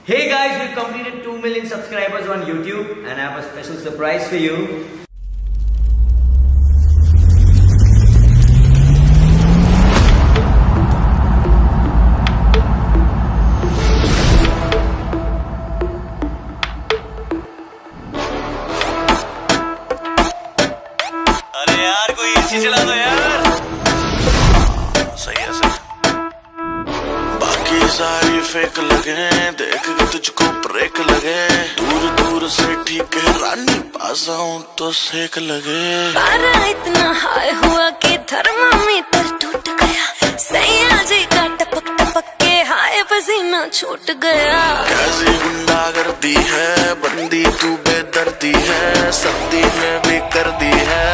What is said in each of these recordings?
Hey guys, we've completed 2 million subscribers on YouTube and I have a special surprise for you. अरे यार कोई AC चला दो यार। सही है सर। बाकी सारी फेक लगे, देख के तुझको ब्रेक लगे। दूर दूर से ठीक है रानी, पास आऊं तो सेक लगे। पारा इतना हाई हुआ कि थर्मामीटर टूट गया। सैया जी का टपक टपक के हाय पसीना छूट गया। कैसी गुंडागर्दी है, बंदी तू बेदर्दी है। सर्दी में भी कर दी है।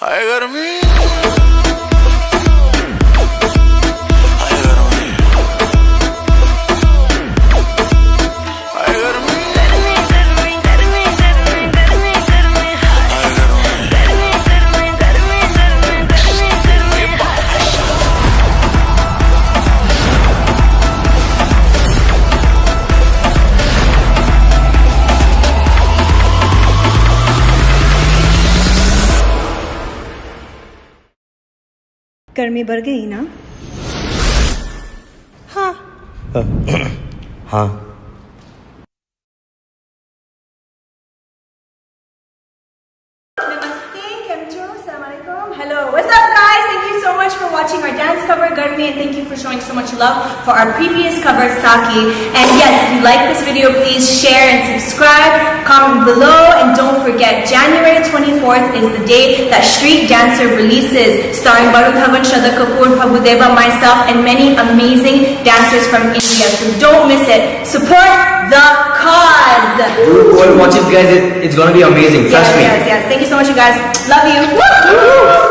हाय गर्मी, गर्मी बढ़ गई ना? हाँ हाँ। Hello, what's up guys? Thank you so much for watching our dance cover Garmi and thank you for showing so much love for our previous cover Saki. And yes, if you like this video, please share and subscribe, comment below, and don't forget January 24th is the day that Street Dancer releases, starring Barun Dhawan, Shraddha Kapoor, Prabhudeva, myself, and many amazing dancers from India. So don't miss it. Support the cause. Go and watch it guys, it's gonna be amazing, trust me. Yes. Thank you so much you guys. Love you. Woo!